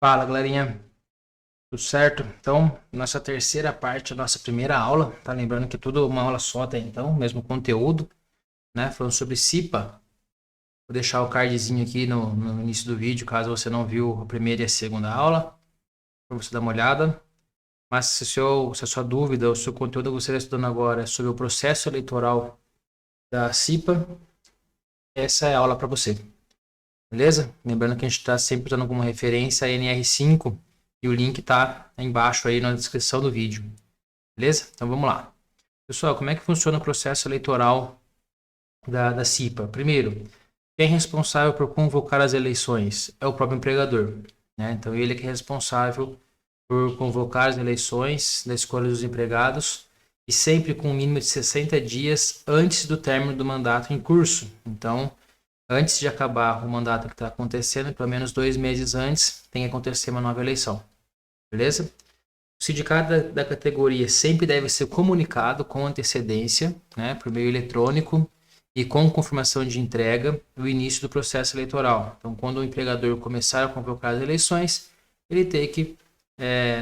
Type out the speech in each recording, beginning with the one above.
Fala, galerinha. Tudo certo? Então, nossa terceira parte, a nossa primeira aula, tá lembrando que tudo uma aula só até então, mesmo conteúdo, né? Falando sobre CIPA. Vou deixar o cardzinho aqui no início do vídeo, caso você não viu a primeira e a segunda aula, para você dar uma olhada. Mas se a sua dúvida ou se o conteúdo que você está estudando agora é sobre o processo eleitoral da CIPA, essa é a aula para você. Beleza? Lembrando que a gente está sempre usando como referência a NR5 e o link está embaixo aí na descrição do vídeo. Beleza? Então vamos lá. Pessoal, como é que funciona o processo eleitoral da CIPA? Primeiro, quem é responsável por convocar as eleições? É o próprio empregador, né? Então ele que é responsável por convocar as eleições da escolha dos empregados e sempre com um mínimo de 60 dias antes do término do mandato em curso. Então, antes de acabar o mandato que está acontecendo, pelo menos 2 meses antes, tem que acontecer uma nova eleição. Beleza? O sindicato da categoria sempre deve ser comunicado com antecedência, né, por meio eletrônico e com confirmação de entrega do início do processo eleitoral. Então, quando o empregador começar a convocar as eleições, ele tem que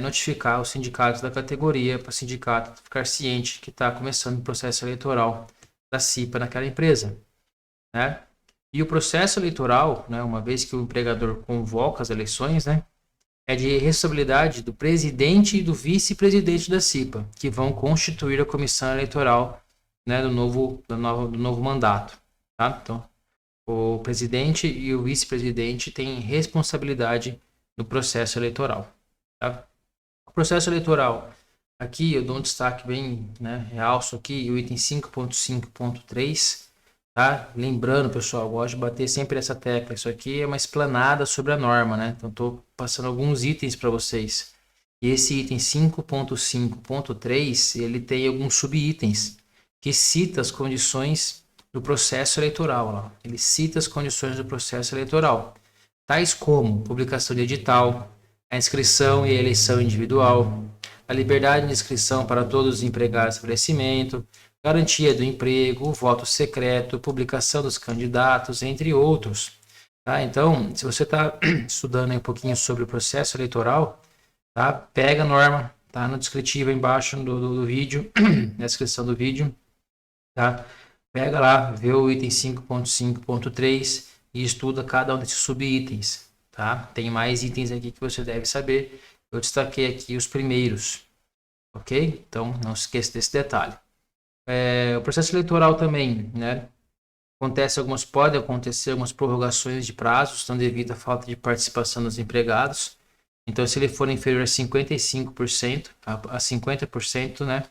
notificar os sindicatos da categoria para o sindicato ficar ciente que está começando o processo eleitoral da CIPA naquela empresa, né? E o processo eleitoral, né, uma vez que o empregador convoca as eleições, né, é de responsabilidade do presidente e do vice-presidente da CIPA, que vão constituir a comissão eleitoral, né, do novo mandato. Tá? Então, o presidente e o vice-presidente têm responsabilidade no processo eleitoral. Tá? O processo eleitoral, aqui eu dou um destaque bem, né, realço aqui o item 5.5.3, tá? Lembrando, pessoal, eu gosto de bater sempre essa tecla. Isso aqui é uma explanada sobre a norma, né? Então, estou passando alguns itens para vocês. E esse item 5.5.3, ele tem alguns subitens que cita as condições do processo eleitoral. Ó. Ele cita as condições do processo eleitoral, tais como publicação de edital, a inscrição e a eleição individual, a liberdade de inscrição para todos os empregados do estabelecimento, garantia do emprego, o voto secreto, publicação dos candidatos, entre outros. Tá? Então, se você está estudando um pouquinho sobre o processo eleitoral, tá? Pega a norma, tá no descritivo embaixo do vídeo, na descrição do vídeo, tá? Pega lá, vê o item 5.5.3 e estuda cada um desses subitens, tá? Tem mais itens aqui que você deve saber. Eu destaquei aqui os primeiros, ok? Então, não se esqueça desse detalhe. O processo eleitoral também, né? Pode acontecer algumas prorrogações de prazos, então devido à falta de participação dos empregados. Então, se ele for inferior a 55%, a 50%, né?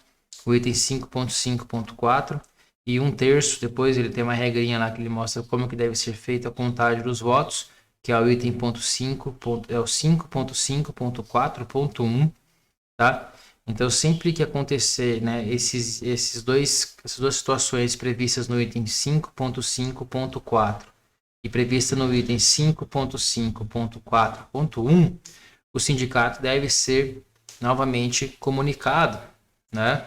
O item 5.5.4 e 1/3, depois ele tem uma regrinha lá que ele mostra como que deve ser feita a contagem dos votos, que é o item 5.5.4.1, tá? Então, sempre que acontecer, né, essas duas situações previstas no item 5.5.4 e prevista no item 5.5.4.1, o sindicato deve ser novamente comunicado, né?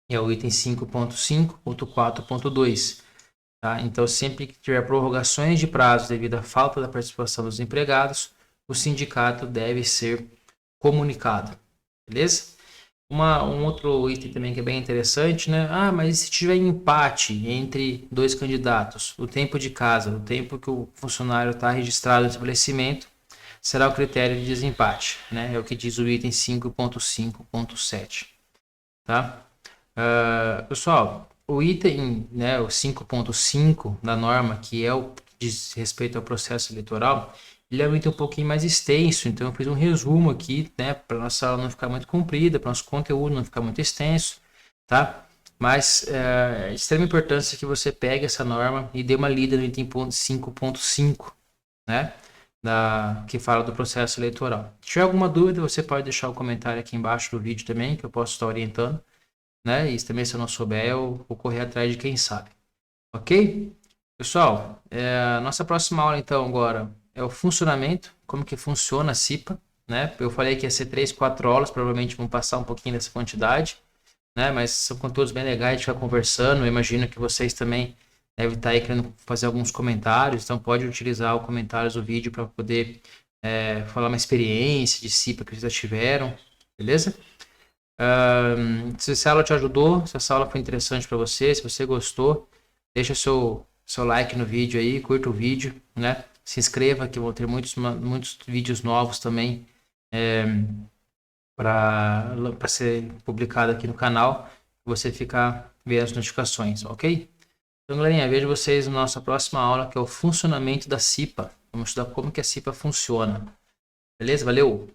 É o item 5.5.4.2. Tá? Então, sempre que tiver prorrogações de prazo devido à falta da participação dos empregados, o sindicato deve ser comunicado. Beleza? Um outro item também que é bem interessante, né? Mas se tiver empate entre dois candidatos, o tempo de casa, o tempo que o funcionário está registrado no estabelecimento, será o critério de desempate, né? É o que diz o item 5.5.7, tá? Pessoal, o item, né, o 5.5 da norma, que é o que diz respeito ao processo eleitoral, ele é um item um pouquinho mais extenso, então eu fiz um resumo aqui, né, para nossa aula não ficar muito comprida, para nosso conteúdo não ficar muito extenso, tá? Mas é de extrema importância que você pegue essa norma e dê uma lida no item 5.5, né, que fala do processo eleitoral. Se tiver alguma dúvida, você pode deixar o comentário aqui embaixo do vídeo também, que eu posso estar orientando, né? E também, se eu não souber, eu vou correr atrás de quem sabe. Ok? Pessoal, a nossa próxima aula, então, agora é o funcionamento, como que funciona a CIPA, né? Eu falei que ia ser 3, 4 aulas, provavelmente vão passar um pouquinho dessa quantidade, né? Mas são conteúdos bem legais de ficar conversando. Eu imagino que vocês também devem estar aí querendo fazer alguns comentários, então pode utilizar os comentários do vídeo para poder falar uma experiência de CIPA que vocês já tiveram, beleza? Se essa aula te ajudou, se essa aula foi interessante para você, se você gostou, deixa seu like no vídeo aí, curta o vídeo, né? Se inscreva que vão ter muitos vídeos novos também para ser publicado aqui no canal, você ficar vendo as notificações, ok? Então, galerinha, vejo vocês na nossa próxima aula, que é o funcionamento da CIPA. Vamos estudar como que a CIPA funciona. Beleza? Valeu!